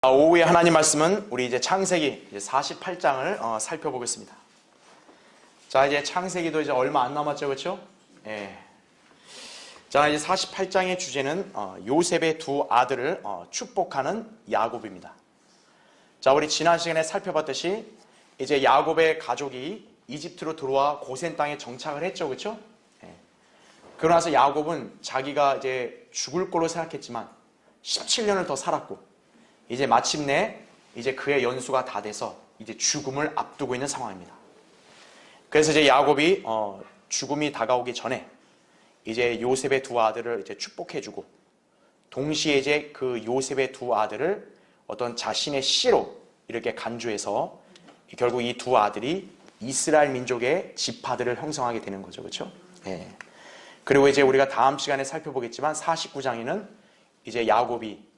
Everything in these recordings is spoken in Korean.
오후에 하나님 말씀은 우리 이제 창세기 48장을 살펴보겠습니다. 자, 이제 창세기도 이제 얼마 안 남았죠, 그렇죠? 예. 자, 이제 48장의 주제는 요셉의 두 아들을 축복하는 야곱입니다. 자, 우리 지난 시간에 살펴봤듯이 이제 야곱의 가족이 이집트로 들어와 고센 땅에 정착을 했죠, 그렇죠? 예. 그러고 나서 야곱은 자기가 이제 죽을 걸로 생각했지만 17년을 더 살았고 이제 마침내 이제 그의 연수가 다 돼서 이제 죽음을 앞두고 있는 상황입니다. 그래서 이제 야곱이 죽음이 다가오기 전에 이제 요셉의 두 아들을 이제 축복해주고 동시에 이제 그 요셉의 두 아들을 어떤 자신의 씨로 이렇게 간주해서 결국 이 두 아들이 이스라엘 민족의 지파들을 형성하게 되는 거죠, 그렇죠? 예. 그리고 이제 우리가 다음 시간에 살펴보겠지만 49장에는 이제 야곱이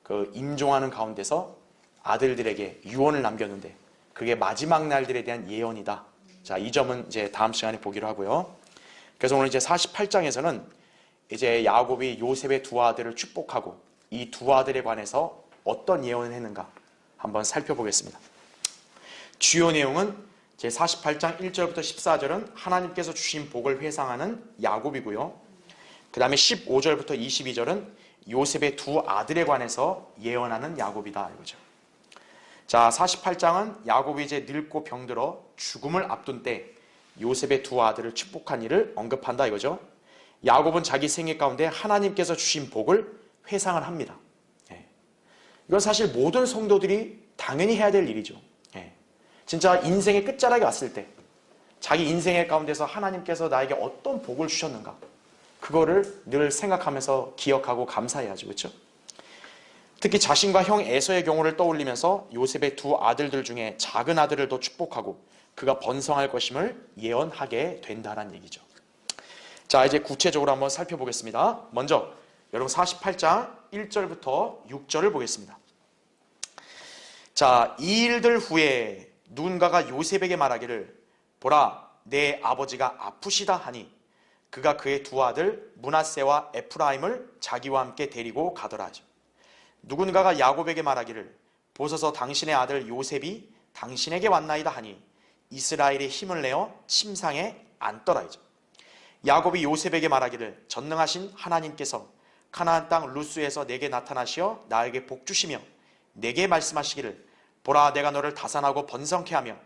그 임종하는 가운데서 아들들에게 유언을 남겼는데 그게 마지막 날들에 대한 예언이다. 자, 이 점은 이제 다음 시간에 보기로 하고요. 그래서 오늘 이제 48장에서는 이제 야곱이 요셉의 두 아들을 축복하고 이 두 아들에 관해서 어떤 예언을 했는가 한번 살펴보겠습니다. 주요 내용은 제 48장 1절부터 14절은 하나님께서 주신 복을 회상하는 야곱이고요. 그 다음에 15절부터 22절은 요셉의 두 아들에 관해서 예언하는 야곱이다 이거죠. 자, 48장은 야곱이 이제 늙고 병들어 죽음을 앞둔 때 요셉의 두 아들을 축복한 일을 언급한다 이거죠. 야곱은 자기 생애 가운데 하나님께서 주신 복을 회상을 합니다. 예. 이건 사실 모든 성도들이 당연히 해야 될 일이죠. 예. 진짜 인생의 끝자락에 왔을 때 자기 인생의 가운데서 하나님께서 나에게 어떤 복을 주셨는가 그거를 늘 생각하면서 기억하고 감사해야죠, 그렇죠? 특히 자신과 형 에서의 경우를 떠올리면서 요셉의 두 아들들 중에 작은 아들을 더 축복하고 그가 번성할 것임을 예언하게 된다는 얘기죠. 자, 이제 구체적으로 한번 살펴보겠습니다. 먼저 여러분 48장 1절부터 6절을 보겠습니다. 자, 이 일들 후에 누군가가 요셉에게 말하기를 보라, 내 아버지가 아프시다 하니 그가 그의 두 아들 므낫세와 에프라임을 자기와 함께 데리고 가더라 하죠. 누군가가 야곱에게 말하기를 보소서 당신의 아들 요셉이 당신에게 왔나이다 하니 이스라엘이 힘을 내어 침상에 앉더라 하죠. 야곱이 요셉에게 말하기를 전능하신 하나님께서 가나안 땅 루스에서 내게 나타나시어 나에게 복 주시며 내게 말씀하시기를 보라, 내가 너를 다산하고 번성케 하며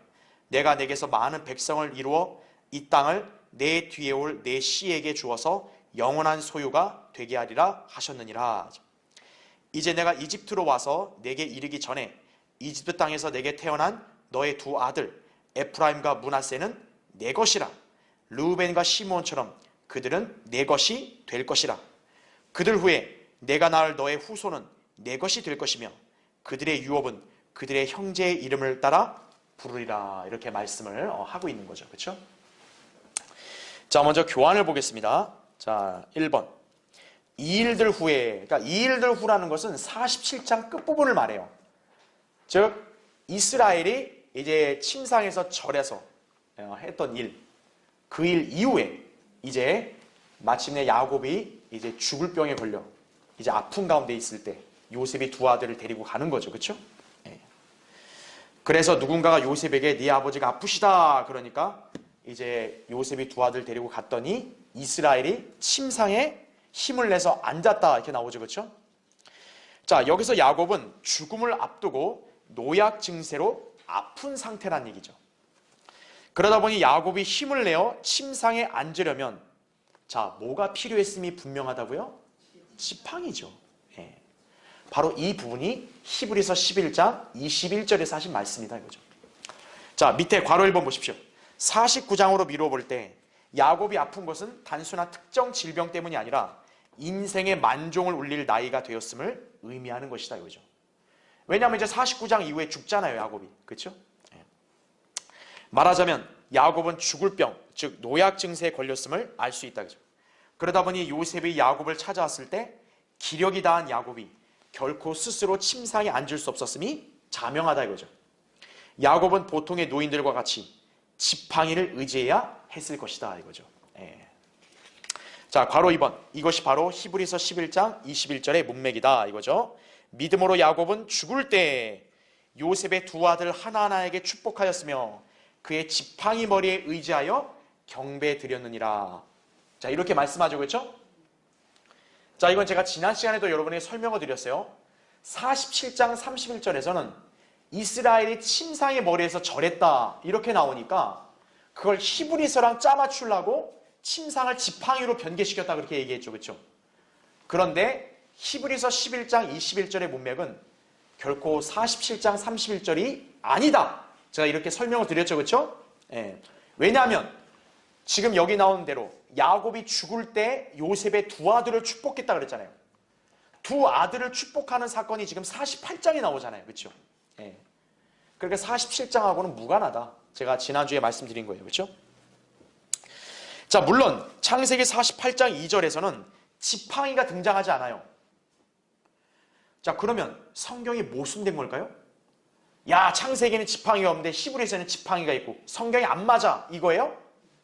내가 내게서 많은 백성을 이루어 이 땅을 내 뒤에 올 내 씨에게 주어서 영원한 소유가 되게 하리라 하셨느니라. 이제 내가 이집트로 와서 내게 이르기 전에 이집트 땅에서 내게 태어난 너의 두 아들 에프라임과 므낫세는 내 것이라. 르우벤과 시므온처럼 그들은 내 것이 될 것이라. 그들 후에 내가 낳을 너의 후손은 내 것이 될 것이며 그들의 유업은 그들의 형제의 이름을 따라 부르리라. 이렇게 말씀을 하고 있는 거죠, 그렇죠? 자, 먼저 교환을 보겠습니다. 자, 1번. 이 일들 후에, 그러니까 이 일들 후라는 것은 47장 끝부분을 말해요. 즉, 이스라엘이 이제 침상에서 절해서 했던 일, 그 일 이후에 이제 마침내 야곱이 이제 죽을 병에 걸려 이제 아픈 가운데 있을 때 요셉이 두 아들을 데리고 가는 거죠, 그렇죠? 그래서 누군가가 요셉에게 네 아버지가 아프시다 그러니까 이제 요셉이 두 아들 데리고 갔더니 이스라엘이 침상에 힘을 내서 앉았다 이렇게 나오죠, 그렇죠? 자, 여기서 야곱은 죽음을 앞두고 노약 증세로 아픈 상태란 얘기죠. 그러다 보니 야곱이 힘을 내어 침상에 앉으려면 자, 뭐가 필요했음이 분명하다고요? 지팡이죠. 예. 바로 이 부분이 히브리서 11장 21절에서 하신 말씀이다 이거죠. 자, 밑에 괄호 1번 보십시오. 49장으로 미루어 볼 때 야곱이 아픈 것은 단순한 특정 질병 때문이 아니라 인생의 만종을 울릴 나이가 되었음을 의미하는 것이다 이거죠. 왜냐하면 이제 49장 이후에 죽잖아요, 야곱이. 그렇죠? 말하자면 야곱은 죽을 병, 즉 노약 증세에 걸렸음을 알 수 있다 그죠. 그러다 보니 요셉이 야곱을 찾아왔을 때 기력이 다한 야곱이 결코 스스로 침상에 앉을 수 없었음이 자명하다 이거죠. 야곱은 보통의 노인들과 같이 지팡이를 의지해야 했을 것이다 이거죠. 자, 괄호 2번. 이것이 바로 히브리서 11장 21절의 문맥이다 이거죠. 믿음으로 야곱은 죽을 때 요셉의 두 아들 하나하나에게 축복하였으며 그의 지팡이 머리에 의지하여 경배 드렸느니라. 자, 이렇게 말씀하죠. 그렇죠? 자, 이건 제가 지난 시간에도 여러분에게 설명을 드렸어요. 47장 31절에서는 이스라엘이 침상의 머리에서 절했다 이렇게 나오니까 그걸 히브리서랑 짜맞추려고 침상을 지팡이로 변개시켰다 그렇게 얘기했죠. 그렇죠? 그런데 히브리서 11장 21절의 문맥은 결코 47장 31절이 아니다. 제가 이렇게 설명을 드렸죠. 그렇죠? 예. 왜냐하면 지금 여기 나온 대로 야곱이 죽을 때 요셉의 두 아들을 축복했다 그랬잖아요. 두 아들을 축복하는 사건이 지금 48장에 나오잖아요. 그렇죠? 예. 그러니까 47장하고는 무관하다. 제가 지난주에 말씀드린 거예요. 그렇죠? 자, 물론 창세기 48장 2절에서는 지팡이가 등장하지 않아요. 자, 그러면 성경이 모순된 걸까요? 야, 창세기는 지팡이가 없는데 히브리서에는 지팡이가 있고 성경이 안 맞아 이거예요?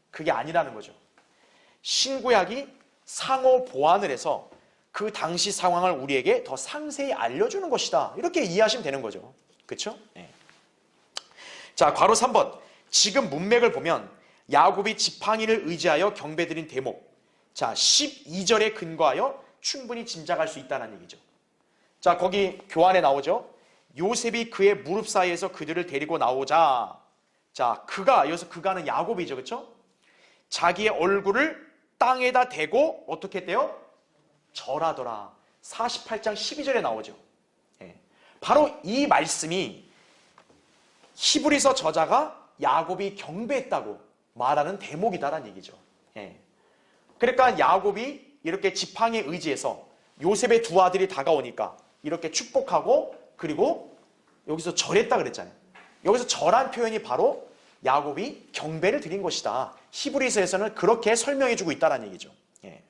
그게 아니라는 거죠. 신구약이 상호 보완을 해서 그 당시 상황을 우리에게 더 상세히 알려주는 것이다. 이렇게 이해하시면 되는 거죠. 그렇죠? 네. 자, 괄호 3번. 지금 문맥을 보면 야곱이 지팡이를 의지하여 경배드린 대목. 자, 12절에 근거하여 충분히 짐작할 수 있다는 얘기죠. 자, 거기 교환에 나오죠. 요셉이 그의 무릎 사이에서 그들을 데리고 나오자. 자, 여기서 그가는 야곱이죠. 그렇죠? 자기의 얼굴을 땅에다 대고 어떻게 했대요? 절하더라. 48장 12절에 나오죠. 예. 바로 이 말씀이 히브리서 저자가 야곱이 경배했다고 말하는 대목이다라는 얘기죠. 예. 그러니까 야곱이 이렇게 지팡이에 의지해서 요셉의 두 아들이 다가오니까 이렇게 축복하고 그리고 여기서 절했다 그랬잖아요. 여기서 절한 표현이 바로 야곱이 경배를 드린 것이다. 히브리서에서는 그렇게 설명해주고 있다는 얘기죠. 예.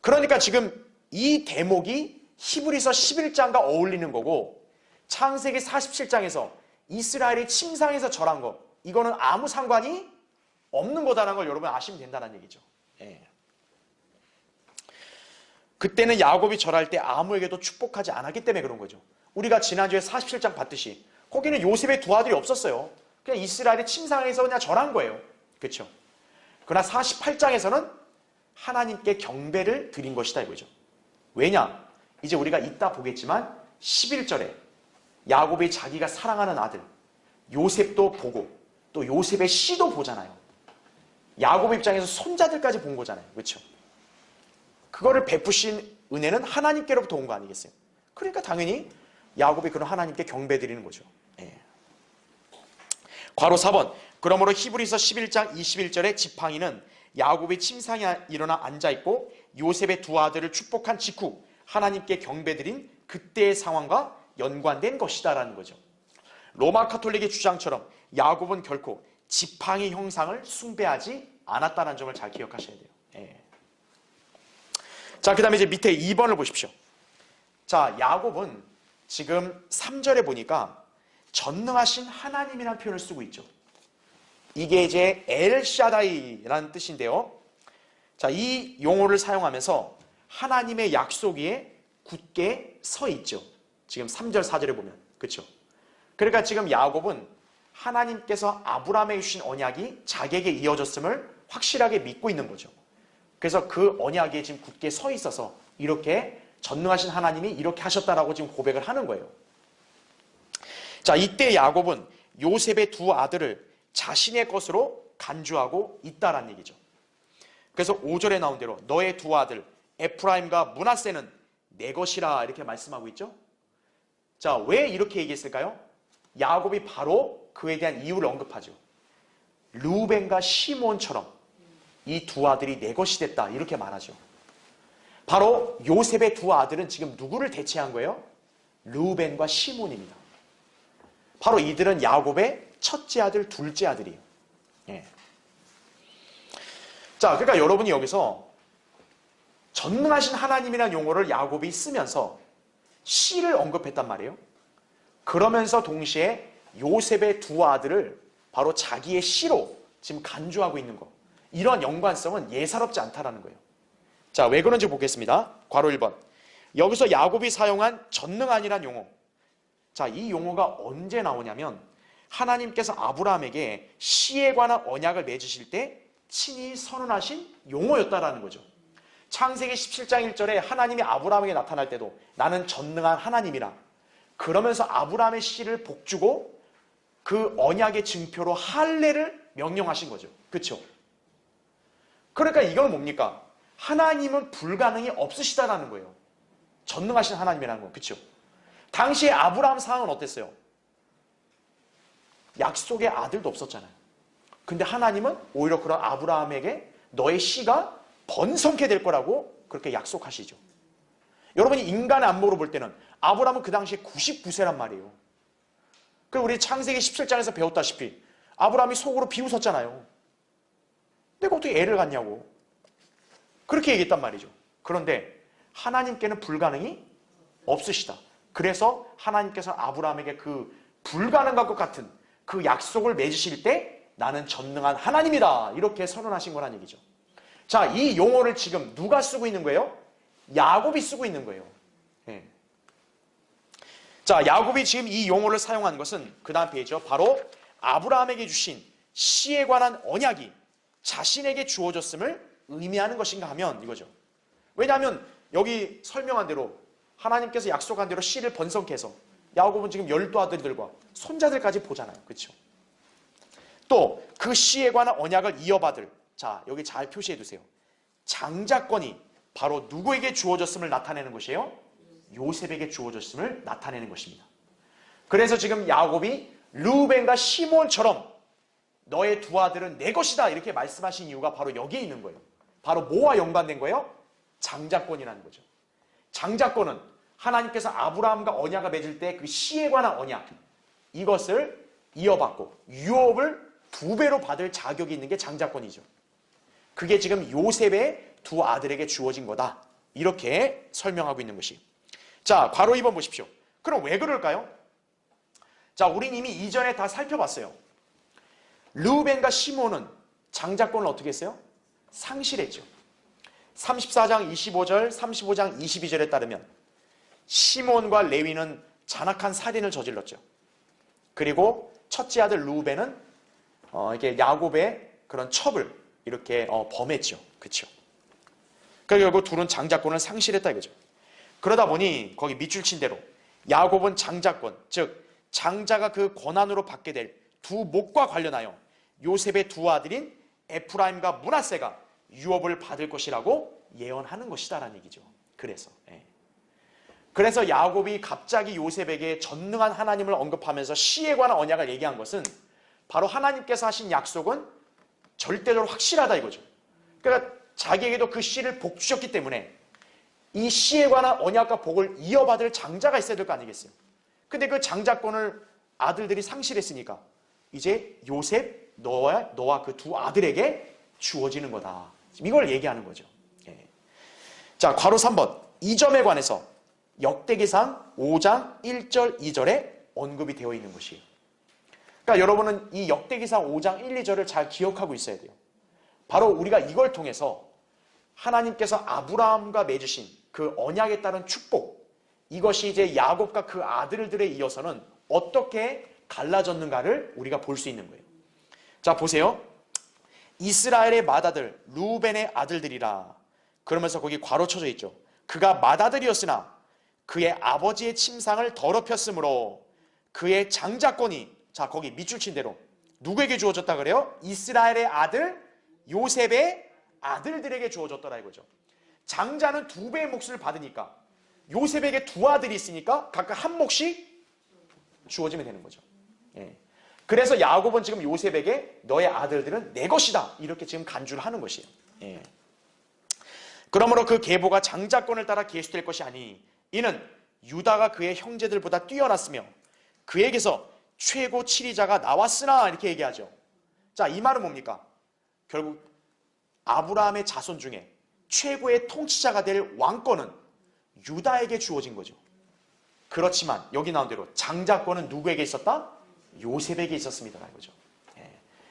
그러니까 지금 이 대목이 히브리서 11장과 어울리는 거고 창세기 47장에서 이스라엘이 침상에서 절한 거 이거는 아무 상관이 없는 거다라는 걸 여러분 아시면 된다는 얘기죠. 예. 그때는 야곱이 절할 때 아무에게도 축복하지 않았기 때문에 그런 거죠. 우리가 지난주에 47장 봤듯이 거기는 요셉의 두 아들이 없었어요. 그냥 이스라엘이 침상에서 그냥 절한 거예요. 그렇죠? 그러나 48장에서는 하나님께 경배를 드린 것이다 이거죠. 왜냐? 이제 우리가 이따 보겠지만 11절에 야곱이 자기가 사랑하는 아들 요셉도 보고 또 요셉의 씨도 보잖아요. 야곱 입장에서 손자들까지 본 거잖아요. 그렇죠? 그거를 베푸신 은혜는 하나님께로부터 온 거 아니겠어요? 그러니까 당연히 야곱이 그런 하나님께 경배드리는 거죠. 예. 괄호 4번. 그러므로 히브리서 11장 21절의 지팡이는 야곱이 침상에 일어나 앉아있고 요셉의 두 아들을 축복한 직후 하나님께 경배드린 그때의 상황과 연관된 것이다라는 거죠. 로마 카톨릭의 주장처럼 야곱은 결코 지팡이 형상을 숭배하지 않았다는 점을 잘 기억하셔야 돼요. 예. 자, 그 다음에 이제 밑에 2번을 보십시오. 자, 야곱은 지금 3절에 보니까 전능하신 하나님이라는 표현을 쓰고 있죠. 이게 이제 엘샤다이라는 뜻인데요. 자, 이 용어를 사용하면서 하나님의 약속 위에 굳게 서 있죠. 지금 3절, 4절에 보면. 그렇죠? 그러니까 지금 야곱은 하나님께서 아브라함에게 주신 언약이 자기에게 이어졌음을 확실하게 믿고 있는 거죠. 그래서 그 언약에 지금 굳게 서 있어서 이렇게 전능하신 하나님이 이렇게 하셨다라고 지금 고백을 하는 거예요. 자, 이때 야곱은 요셉의 두 아들을 자신의 것으로 간주하고 있다라는 얘기죠. 그래서 5절에 나온 대로 너의 두 아들 에프라임과 므낫세는 내 것이라 이렇게 말씀하고 있죠. 자, 왜 이렇게 얘기했을까요? 야곱이 바로 그에 대한 이유를 언급하죠. 르우벤과 시몬처럼 이 두 아들이 내 것이 됐다 이렇게 말하죠. 바로 요셉의 두 아들은 지금 누구를 대체한 거예요? 르우벤과 시몬입니다. 바로 이들은 야곱의 첫째 아들, 둘째 아들이에요. 예. 자, 그러니까 여러분이 여기서 전능하신 하나님이라는 용어를 야곱이 쓰면서 씨를 언급했단 말이에요. 그러면서 동시에 요셉의 두 아들을 바로 자기의 씨로 지금 간주하고 있는 거. 이러한 연관성은 예사롭지 않다라는 거예요. 자, 왜 그런지 보겠습니다. 괄호 1번. 여기서 야곱이 사용한 전능한이란 용어. 자, 이 용어가 언제 나오냐면 하나님께서 아브라함에게 씨에 관한 언약을 맺으실 때 친히 선언하신 용어였다라는 거죠. 창세기 17장 1절에 하나님이 아브라함에게 나타날 때도 나는 전능한 하나님이라 그러면서 아브라함의 씨를 복주고 그 언약의 증표로 할례를 명령하신 거죠. 그렇죠? 그러니까 이건 뭡니까? 하나님은 불가능이 없으시다라는 거예요. 전능하신 하나님이라는 거. 그렇죠? 당시에 아브라함 상황은 어땠어요? 약속의 아들도 없었잖아요. 근데 하나님은 오히려 그런 아브라함에게 너의 씨가 번성케 될 거라고 그렇게 약속하시죠. 여러분이 인간의 안목으로 볼 때는 아브라함은 그 당시에 99세란 말이에요. 그리고 우리 창세기 17장에서 배웠다시피 아브라함이 속으로 비웃었잖아요. 내가 어떻게 애를 갖냐고. 그렇게 얘기했단 말이죠. 그런데 하나님께는 불가능이 없으시다. 그래서 하나님께서 아브라함에게 그 불가능한 것 같은 그 약속을 맺으실 때 나는 전능한 하나님이다. 이렇게 선언하신 거란 얘기죠. 자, 이 용어를 지금 누가 쓰고 있는 거예요? 야곱이 쓰고 있는 거예요. 예. 자, 야곱이 지금 이 용어를 사용한 것은 그 다음 페이지죠. 바로 아브라함에게 주신 씨에 관한 언약이 자신에게 주어졌음을 의미하는 것인가 하면 이거죠. 왜냐하면 여기 설명한 대로 하나님께서 약속한 대로 씨를 번성케 해서 야곱은 지금 12아들들과 손자들까지 보잖아요. 그렇죠? 또 그 씨에 관한 언약을 이어받을, 자, 여기 잘 표시해 두세요. 장자권이 바로 누구에게 주어졌음을 나타내는 것이에요? 요셉에게 주어졌음을 나타내는 것입니다. 그래서 지금 야곱이 르우벤과 시몬처럼 너의 두 아들은 내 것이다 이렇게 말씀하신 이유가 바로 여기에 있는 거예요. 바로 뭐와 연관된 거예요? 장자권이라는 거죠. 장자권은 하나님께서 아브라함과 언약을 맺을 때 그 씨에 관한 언약, 이것을 이어받고 유업을 2배로 받을 자격이 있는 게 장자권이죠. 그게 지금 요셉의 두 아들에게 주어진 거다. 이렇게 설명하고 있는 것이. 자, 괄호 2번 보십시오. 그럼 왜 그럴까요? 자, 우린 이미 이전에 다 살펴봤어요. 르우벤과 시몬은 장자권을 어떻게 했어요? 상실했죠. 34장 25절, 35장 22절에 따르면 시몬과 레위는 잔악한 살인을 저질렀죠. 그리고 첫째 아들 르우벤은 이렇게 야곱의 그런 첩을 이렇게 범했죠. 그렇죠? 그러니까 결국 둘은 장자권을 상실했다 이거죠. 그러다 보니 거기 밑줄 친 대로 야곱은 장자권, 즉 장자가 그 권한으로 받게 될 두 목과 관련하여 요셉의 두 아들인 에프라임과 므낫세가 유업을 받을 것이라고 예언하는 것이다라는 얘기죠. 그래서 야곱이 갑자기 요셉에게 전능한 하나님을 언급하면서 씨에 관한 언약을 얘기한 것은 바로 하나님께서 하신 약속은 절대적으로 확실하다 이거죠. 그러니까 자기에게도 그 씨를 복 주셨기 때문에 이 씨에 관한 언약과 복을 이어받을 장자가 있어야 될 거 아니겠어요. 근데 그 장자권을 아들들이 상실했으니까 이제 요셉, 너와 그 두 아들에게 주어지는 거다. 이걸 얘기하는 거죠. 자, 괄호 3번. 이 점에 관해서 역대기상 5장 1절 2절에 언급이 되어 있는 것이에요. 그러니까 여러분은 이 역대기상 5장 1, 2절을 잘 기억하고 있어야 돼요. 바로 우리가 이걸 통해서 하나님께서 아브라함과 맺으신 그 언약에 따른 축복, 이것이 이제 야곱과 그 아들들에 이어서는 어떻게 갈라졌는가를 우리가 볼 수 있는 거예요. 자, 보세요. 이스라엘의 맏아들 르우벤의 아들들이라. 그러면서 거기 괄호 쳐져 있죠. 그가 맏아들이었으나 그의 아버지의 침상을 더럽혔으므로 그의 장자권이, 자, 거기 밑줄 친 대로 누구에게 주어졌다 그래요? 이스라엘의 아들 요셉의 아들들에게 주어졌더라 이거죠. 장자는 2배의 몫을 받으니까 요셉에게 두 아들이 있으니까 각각 한 몫이 주어지면 되는 거죠. 그래서 야곱은 지금 요셉에게 너의 아들들은 내 것이다 이렇게 지금 간주를 하는 것이에요. 그러므로 그 계보가 장자권을 따라 계수될 것이 아니 이는 유다가 그의 형제들보다 뛰어났으며 그에게서 최고 치리자가 나왔으나 이렇게 얘기하죠. 자, 이 말은 뭡니까? 결국 아브라함의 자손 중에 최고의 통치자가 될 왕권은 유다에게 주어진 거죠. 그렇지만 여기 나온 대로 장자권은 누구에게 있었다? 요셉에게 있었습니다. 이거죠.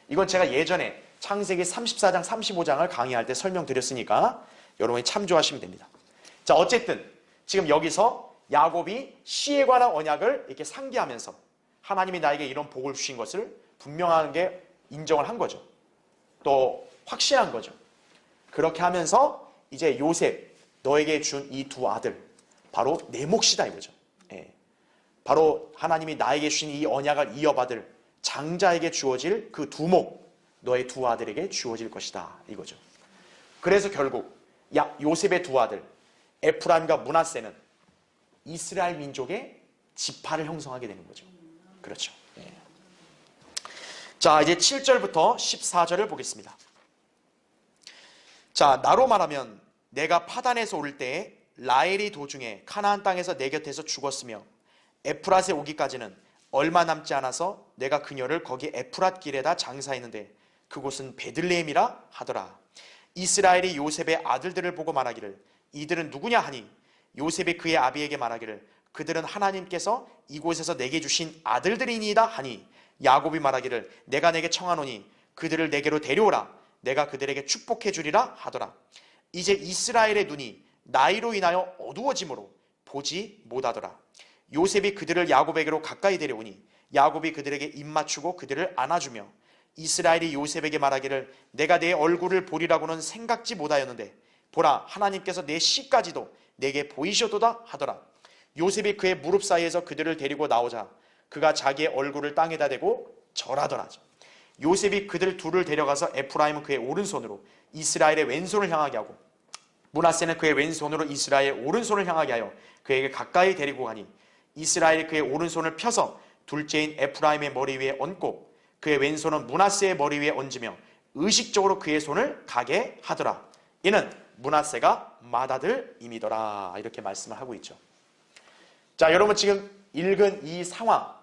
이건 제가 예전에 창세기 34장, 35장을 강의할 때 설명드렸으니까 여러분이 참조하시면 됩니다. 자, 어쨌든 지금 여기서 야곱이 씨에 관한 언약을 이렇게 상기하면서 하나님이 나에게 이런 복을 주신 것을 분명하게 인정을 한 거죠. 또 확신한 거죠. 그렇게 하면서 이제 요셉, 너에게 준 이 두 아들, 바로 내 몫이다 이거죠. 예. 바로 하나님이 나에게 주신 이 언약을 이어받을 장자에게 주어질 그 두목, 너의 두 아들에게 주어질 것이다 이거죠. 그래서 결국 요셉의 두 아들 에프라임과 므낫세는 이스라엘 민족의 지파를 형성하게 되는 거죠. 그렇죠. 예. 자, 이제 7절부터 14절을 보겠습니다. 자, 나로 말하면 내가 파단에서 올 때에 라헬이 도중에 가나안 땅에서 내 곁에서 죽었으며 에프рат에 오기까지는 얼마 남지 않아서 내가 그녀를 거기 에프랏 길에다 장사했는데 그곳은 베들레헴이라 하더라. 이스라엘이 요셉의 아들들을 보고 말하기를 이들은 누구냐 하니 요셉이 그의 아비에게 말하기를 그들은 하나님께서 이곳에서 내게 주신 아들들이니이다 하니 야곱이 말하기를 내가 내게 청하노니 그들을 내게로 데려오라. 내가 그들에게 축복해 주리라 하더라. 이제 이스라엘의 눈이 나이로 인하여 어두워짐으로 보지 못하더라. 요셉이 그들을 야곱에게로 가까이 데려오니 야곱이 그들에게 입맞추고 그들을 안아주며 이스라엘이 요셉에게 말하기를 내가 내 얼굴을 보리라고는 생각지 못하였는데 보라 하나님께서 내 씨까지도 내게 보이셨도다 하더라. 요셉이 그의 무릎 사이에서 그들을 데리고 나오자 그가 자기의 얼굴을 땅에다 대고 절하더라. 요셉이 그들 둘을 데려가서 에프라임은 그의 오른손으로 이스라엘의 왼손을 향하게 하고 므낫세는 그의 왼손으로 이스라엘의 오른손을 향하게 하여 그에게 가까이 데리고 가니 이스라엘이 그의 오른손을 펴서 둘째인 에프라임의 머리 위에 얹고 그의 왼손은 므낫세의 머리 위에 얹으며 의식적으로 그의 손을 가게 하더라. 이는 므낫세가 맏아들임이더라. 이렇게 말씀을 하고 있죠. 자, 여러분 지금 읽은 이 상황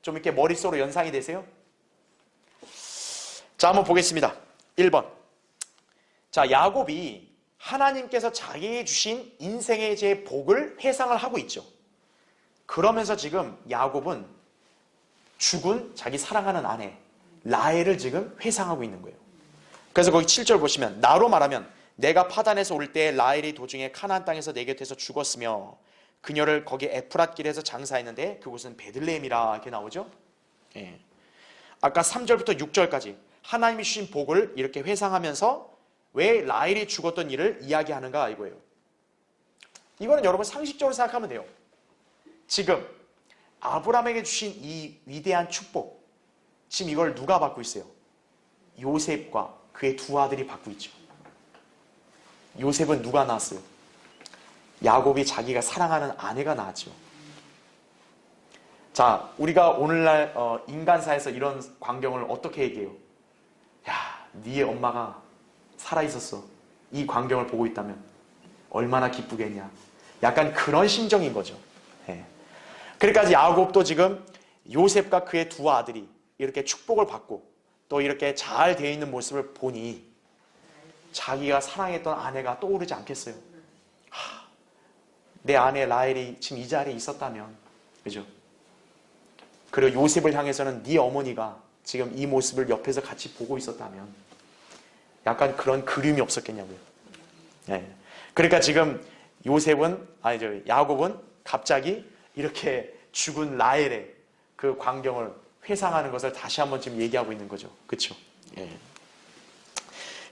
좀 이렇게 머릿속으로 연상이 되세요? 자, 한번 보겠습니다. 1번. 자, 야곱이 하나님께서 자기에게 주신 인생의 제 복을 회상을 하고 있죠. 그러면서 지금 야곱은 죽은 자기 사랑하는 아내 라헬을 지금 회상하고 있는 거예요. 그래서 거기 7절 보시면 나로 말하면 내가 파단에서 올 때 라헬이 도중에 가나안 땅에서 내 곁에서 죽었으며 그녀를 거기 에프랏 길에서 장사했는데 그곳은 베들레헴이라 이렇게 나오죠. 예. 아까 3절부터 6절까지 하나님이 주신 복을 이렇게 회상하면서 왜 라헬이 죽었던 일을 이야기하는가 이거예요. 이거는 여러분 상식적으로 생각하면 돼요. 지금 아브라함에게 주신 이 위대한 축복, 지금 이걸 누가 받고 있어요? 요셉과 그의 두 아들이 받고 있죠. 요셉은 누가 낳았어요? 야곱이 자기가 사랑하는 아내가 낳았죠. 자, 우리가 오늘날 인간사에서 이런 광경을 어떻게 얘기해요? 야, 네 엄마가 살아있었어. 이 광경을 보고 있다면 얼마나 기쁘겠냐. 약간 그런 심정인 거죠. 예. 그러니까 야곱도 지금 요셉과 그의 두 아들이 이렇게 축복을 받고 또 이렇게 잘 되어 있는 모습을 보니 자기가 사랑했던 아내가 떠오르지 않겠어요. 내 아내 라헬이 지금 이 자리에 있었다면, 그죠? 그리고 요셉을 향해서는 네 어머니가 지금 이 모습을 옆에서 같이 보고 있었다면 약간 그런 그림이 없었겠냐고요. 네. 그러니까 지금 야곱은 갑자기 이렇게 죽은 라헬의 그 광경을 회상하는 것을 다시 한번 지금 얘기하고 있는 거죠. 그렇죠? 예.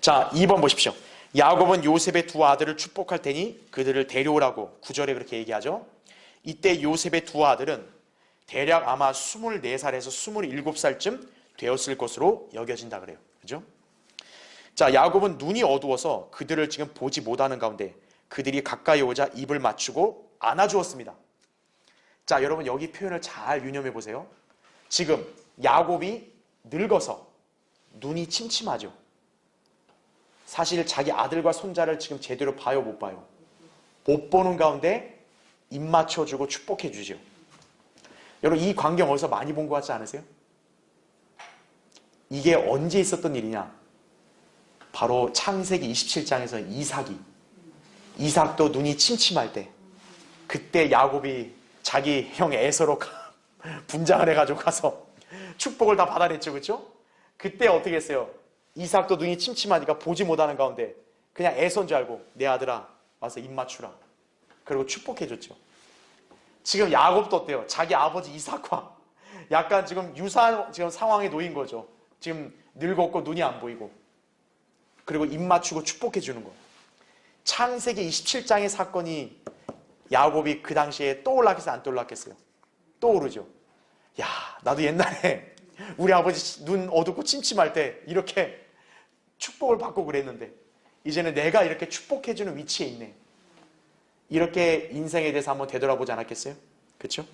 자, 2번 보십시오. 야곱은 요셉의 두 아들을 축복할 테니 그들을 데려오라고 9절에 그렇게 얘기하죠. 이때 요셉의 두 아들은 대략 아마 24살에서 27살쯤 되었을 것으로 여겨진다 그래요. 그죠? 자, 야곱은 눈이 어두워서 그들을 지금 보지 못하는 가운데 그들이 가까이 오자 입을 맞추고 안아주었습니다. 자, 여러분 여기 표현을 잘 유념해 보세요. 지금 야곱이 늙어서 눈이 침침하죠. 사실 자기 아들과 손자를 지금 제대로 봐요, 못 봐요? 못 보는 가운데 입 맞춰주고 축복해 주죠. 여러분 이 광경 어디서 많이 본 것 같지 않으세요? 이게 언제 있었던 일이냐? 바로 창세기 27장에서 이삭도 눈이 침침할 때 그때 야곱이 자기 형 에서로 분장을 해가지고 가서 축복을 다 받아냈죠. 그렇죠? 그때 어떻게 했어요? 이삭도 눈이 침침하니까 보지 못하는 가운데 그냥 애선 줄 알고 내 아들아 와서 입 맞추라. 그리고 축복해줬죠. 지금 야곱도 어때요? 자기 아버지 이삭과 약간 지금 유사한 지금 상황에 놓인 거죠. 지금 늙었고 눈이 안 보이고. 그리고 입 맞추고 축복해주는 거. 창세기 27장의 사건이 야곱이 그 당시에 떠올랐겠어요? 안 떠올랐겠어요? 떠오르죠. 야, 나도 옛날에 우리 아버지 눈 어둡고 침침할 때 이렇게 축복을 받고 그랬는데 이제는 내가 이렇게 축복해주는 위치에 있네. 이렇게 인생에 대해서 한번 되돌아보지 않았겠어요? 그렇죠?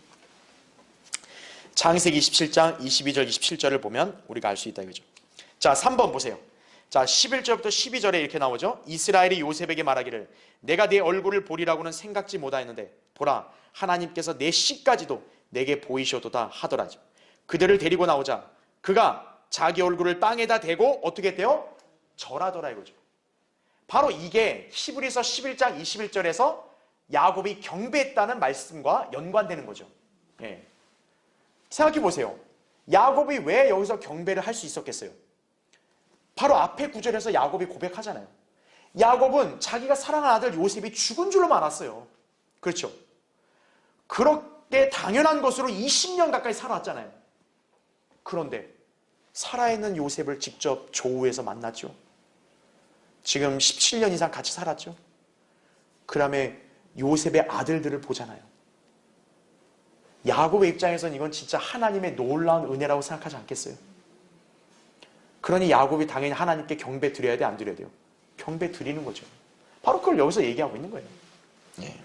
창세기 27장 22절 27절을 보면 우리가 알 수 있다 이거죠. 자, 3번 보세요. 자, 11절부터 12절에 이렇게 나오죠. 이스라엘이 요셉에게 말하기를 내가 네 얼굴을 보리라고는 생각지 못하였는데 보라 하나님께서 내 씨까지도 내게 보이셔도다 하더라죠. 그들을 데리고 나오자 그가 자기 얼굴을 땅에다 대고 어떻게 했대요? 절하더라 이거죠. 바로 이게 히브리서 11장 21절에서 야곱이 경배했다는 말씀과 연관되는 거죠. 예. 생각해 보세요. 야곱이 왜 여기서 경배를 할 수 있었겠어요? 바로 앞에 구절에서 야곱이 고백하잖아요. 야곱은 자기가 사랑하는 아들 요셉이 죽은 줄로만 알았어요. 그렇죠? 그렇게 당연한 것으로 20년 가까이 살아왔잖아요. 그런데 살아있는 요셉을 직접 조우에서 만났죠. 지금 17년 이상 같이 살았죠. 그 다음에 요셉의 아들들을 보잖아요. 야곱의 입장에서는 이건 진짜 하나님의 놀라운 은혜라고 생각하지 않겠어요? 그러니 야곱이 당연히 하나님께 경배 드려야 돼, 안 드려야 돼요? 경배 드리는 거죠. 바로 그걸 여기서 얘기하고 있는 거예요. 예.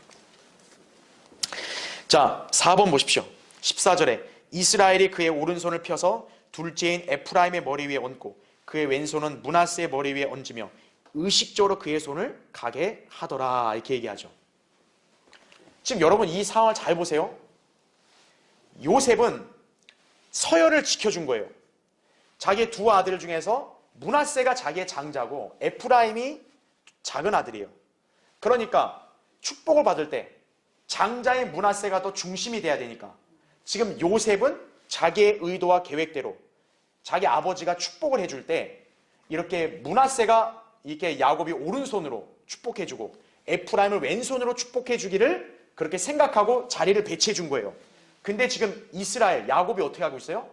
자, 4번 보십시오. 14절에 이스라엘이 그의 오른손을 펴서 둘째인 에프라임의 머리 위에 얹고 그의 왼손은 므낫세의 머리 위에 얹으며 의식적으로 그의 손을 가게 하더라 이렇게 얘기하죠. 지금 여러분 이 상황을 잘 보세요. 요셉은 서열을 지켜준 거예요. 자기의 두 아들 중에서 므낫세가 자기의 장자고 에프라임이 작은 아들이에요. 그러니까 축복을 받을 때 장자인 므낫세가 더 중심이 돼야 되니까 지금 요셉은 자기의 의도와 계획대로 자기 아버지가 축복을 해줄 때 이렇게 므낫세가 이렇게 야곱이 오른손으로 축복해주고 에프라임을 왼손으로 축복해주기를 그렇게 생각하고 자리를 배치해 준 거예요. 근데 지금 이스라엘, 야곱이 어떻게 하고 있어요?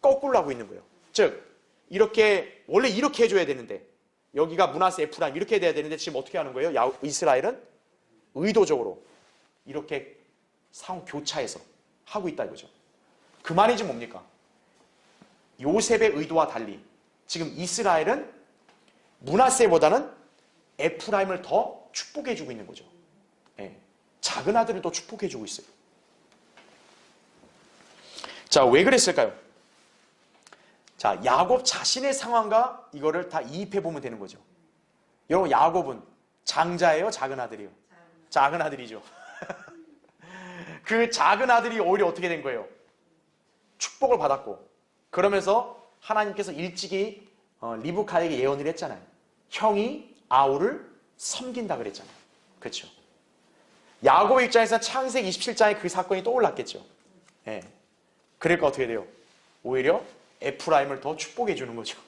거꾸로 하고 있는 거예요. 즉 이렇게 원래 이렇게 해줘야 되는데 여기가 므낫세, 에프라임 이렇게 돼야 되는데 지금 어떻게 하는 거예요? 이스라엘은 의도적으로 이렇게 상호 교차해서 하고 있다 이거죠. 그 말이 지금 뭡니까? 요셉의 의도와 달리 지금 이스라엘은 므낫세보다는 에프라임을 더 축복해주고 있는 거죠. 예. 작은 아들을 더 축복해주고 있어요. 자, 왜 그랬을까요? 자, 야곱 자신의 상황과 이거를 다 이입해보면 되는 거죠. 여러분, 야곱은 장자예요? 작은 아들이요? 작은 아들이죠. 그 작은 아들이 오히려 어떻게 된 거예요? 축복을 받았고 그러면서 하나님께서 일찍이 리브카에게 예언을 했잖아요. 형이 아우를 섬긴다 그랬잖아요. 그렇죠? 야곱의 입장에서 창세기 27장에 그 사건이 떠올랐겠죠. 예. 그러니까 어떻게 돼요? 오히려 에프라임을 더 축복해 주는 거죠.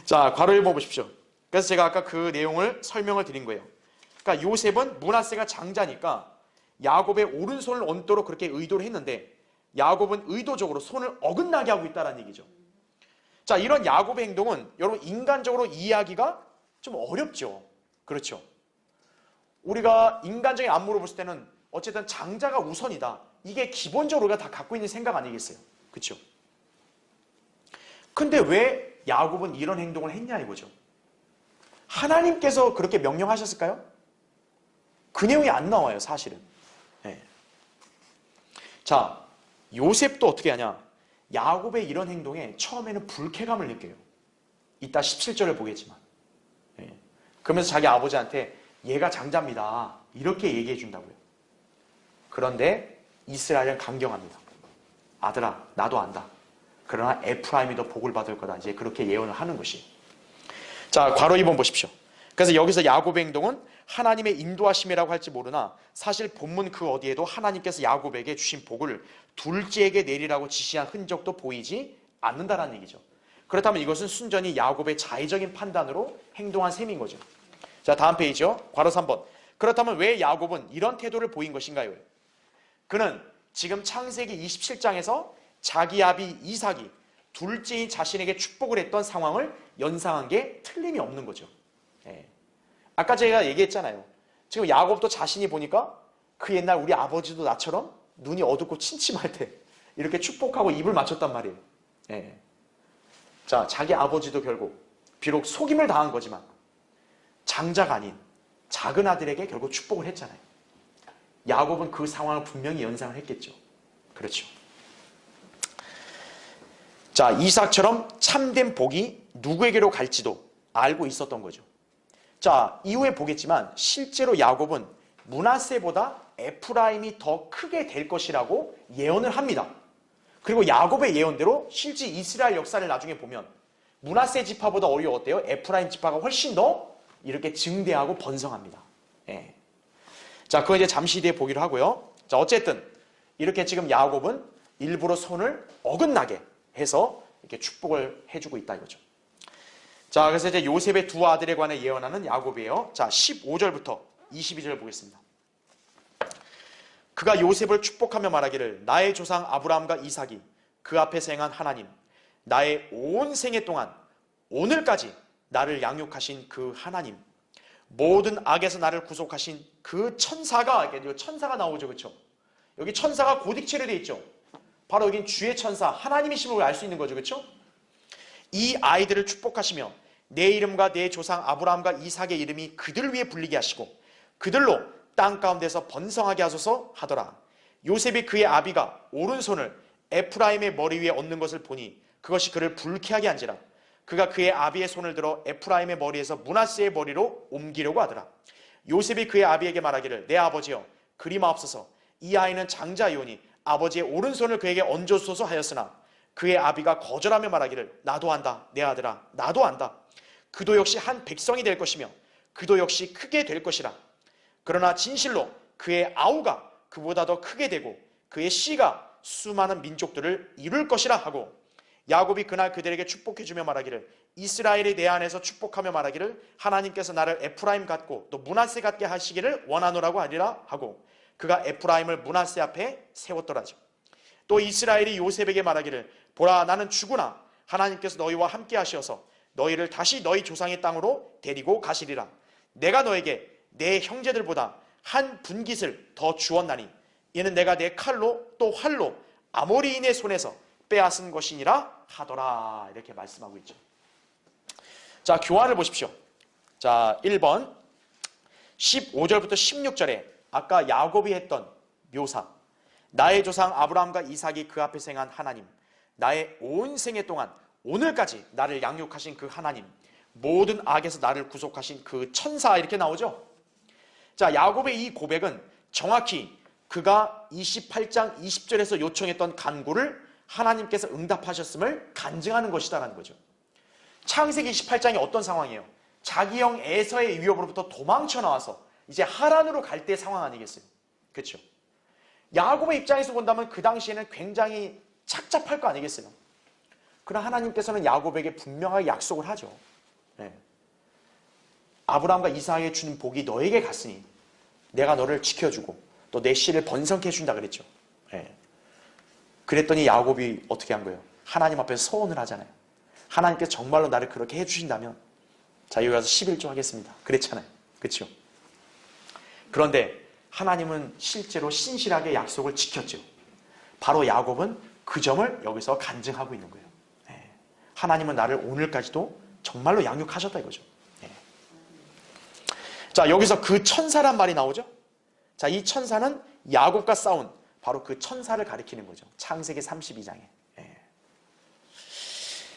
자, 괄호 1번 보십시오. 그래서 제가 아까 그 내용을 설명을 드린 거예요. 그러니까 요셉은 므낫세가 장자니까 야곱의 오른손을 얹도록 그렇게 의도를 했는데 야곱은 의도적으로 손을 어긋나게 하고 있다는 얘기죠. 자, 이런 야곱의 행동은 여러분 인간적으로 이해하기가 좀 어렵죠. 그렇죠? 우리가 인간적인 안목으로 볼 때는 어쨌든 장자가 우선이다. 이게 기본적으로 우리가 다 갖고 있는 생각 아니겠어요? 그렇죠? 근데 왜 야곱은 이런 행동을 했냐 이거죠. 하나님께서 그렇게 명령하셨을까요? 그 내용이 안 나와요, 사실은. 네. 자, 요셉도 어떻게 하냐? 야곱의 이런 행동에 처음에는 불쾌감을 느껴요. 이따 17절을 보겠지만. 네. 그러면서 자기 아버지한테 얘가 장자입니다. 이렇게 얘기해 준다고요. 그런데 이스라엘은 강경합니다. 아들아, 나도 안다. 그러나 에프라임이 더 복을 받을 거다. 이제 그렇게 예언을 하는 것이. 자, 괄호 2번 보십시오. 그래서 여기서 야곱의 행동은 하나님의 인도하심이라고 할지 모르나 사실 본문 그 어디에도 하나님께서 야곱에게 주신 복을 둘째에게 내리라고 지시한 흔적도 보이지 않는다라는 얘기죠. 그렇다면 이것은 순전히 야곱의 자의적인 판단으로 행동한 셈인 거죠. 자, 다음 페이지요. 괄호 3번. 그렇다면 왜 야곱은 이런 태도를 보인 것인가요? 그는 지금 창세기 27장에서 자기 아비 이삭이 둘째인 자신에게 축복을 했던 상황을 연상한 게 틀림이 없는 거죠. 예. 아까 제가 얘기했잖아요. 지금 야곱도 자신이 보니까 그 옛날 우리 아버지도 나처럼 눈이 어둡고 침침할 때 이렇게 축복하고 입을 맞췄단 말이에요. 예. 자, 자기 아버지도 결국 비록 속임을 당한 거지만 장자가 아닌 작은 아들에게 결국 축복을 했잖아요. 야곱은 그 상황을 분명히 연상을 했겠죠. 그렇죠. 자, 이삭처럼 참된 복이 누구에게로 갈지도 알고 있었던 거죠. 자, 이후에 보겠지만 실제로 야곱은 므낫세보다 에프라임이 더 크게 될 것이라고 예언을 합니다. 그리고 야곱의 예언대로 실제 이스라엘 역사를 나중에 보면 므낫세 지파보다 오히려 어때요? 에프라임 지파가 훨씬 더 이렇게 증대하고 번성합니다. 예. 자, 그거 이제 잠시 뒤에 보기로 하고요. 자, 어쨌든 이렇게 지금 야곱은 일부러 손을 어긋나게 해서 이렇게 축복을 해주고 있다 이거죠. 자, 그래서 이제 요셉의 두 아들에 관해 예언하는 야곱이에요. 자, 15절부터 22절 보겠습니다. 그가 요셉을 축복하며 말하기를 나의 조상 아브라함과 이삭이 그 앞에서 행한 하나님, 나의 온 생애 동안 오늘까지 나를 양육하신 그 하나님, 모든 악에서 나를 구속하신 그 천사가, 천사가 나오죠, 그렇죠? 여기 천사가 고딕체로 되어 있죠. 바로 여긴 주의 천사, 하나님이심을 알 수 있는 거죠, 그렇죠? 이 아이들을 축복하시며 내 이름과 내 조상 아브라함과 이삭의 이름이 그들 위에 불리게 하시고 그들로 땅 가운데서 번성하게 하소서 하더라. 요셉이 그의 아비가 오른손을 에프라임의 머리 위에 얹는 것을 보니 그것이 그를 불쾌하게 한지라. 그가 그의 아비의 손을 들어 에프라임의 머리에서 므낫세의 머리로 옮기려고 하더라. 요셉이 그의 아비에게 말하기를 내 아버지여 그리마옵소서. 이 아이는 장자이오니 아버지의 오른손을 그에게 얹어주소서 하였으나 그의 아비가 거절하며 말하기를 나도 안다 내 아들아 나도 안다. 그도 역시 한 백성이 될 것이며 그도 역시 크게 될 것이라. 그러나 진실로 그의 아우가 그보다 더 크게 되고 그의 씨가 수많은 민족들을 이룰 것이라 하고 야곱이 그날 그들에게 축복해주며 말하기를 이스라엘이 내 안에서 축복하며 말하기를 하나님께서 나를 에프라임 같고 또 므낫세 같게 하시기를 원하노라고 하리라 하고 그가 에프라임을 므낫세 앞에 세웠더라죠. 또 이스라엘이 요셉에게 말하기를 보라 나는 죽으나 하나님께서 너희와 함께 하시어서 너희를 다시 너희 조상의 땅으로 데리고 가시리라. 내가 너에게 내 형제들보다 한 분깃을 더 주었나니 이는 내가 내 칼로 또 활로 아모리인의 손에서 빼앗은 것이니라 하더라. 이렇게 말씀하고 있죠. 자, 교환을 보십시오. 자, 1번 15절부터 16절에 아까 야곱이 했던 묘사, 나의 조상 아브라함과 이삭이 그 앞에서 행한 하나님, 나의 온 생애 동안 오늘까지 나를 양육하신 그 하나님, 모든 악에서 나를 구속하신 그 천사, 이렇게 나오죠. 자, 야곱의 이 고백은 정확히 그가 28장 20절에서 요청했던 간구를 하나님께서 응답하셨음을 간증하는 것이다라는 거죠. 창세기 28장이 어떤 상황이에요? 자기 형 에서의 위협으로부터 도망쳐 나와서 이제 하란으로 갈 때 상황 아니겠어요? 그렇죠? 야곱의 입장에서 본다면 그 당시에는 굉장히 착잡할 거 아니겠어요? 그러나 하나님께서는 야곱에게 분명하게 약속을 하죠. 네. 아브라함과 이삭에게 주는 복이 너에게 갔으니 내가 너를 지켜주고 또 내 씨를 번성케 해준다 그랬죠. 네. 그랬더니 야곱이 어떻게 한 거예요? 하나님 앞에서 서원을 하잖아요. 하나님께서 정말로 나를 그렇게 해주신다면 자, 여기 가서 11조 하겠습니다. 그랬잖아요. 그렇죠? 그런데 하나님은 실제로 신실하게 약속을 지켰죠. 바로 야곱은 그 점을 여기서 간증하고 있는 거예요. 네. 하나님은 나를 오늘까지도 정말로 양육하셨다 이거죠. 네. 자, 여기서 그 천사란 말이 나오죠. 자, 이 천사는 야곱과 싸운 바로 그 천사를 가리키는 거죠. 창세기 32장에. 네.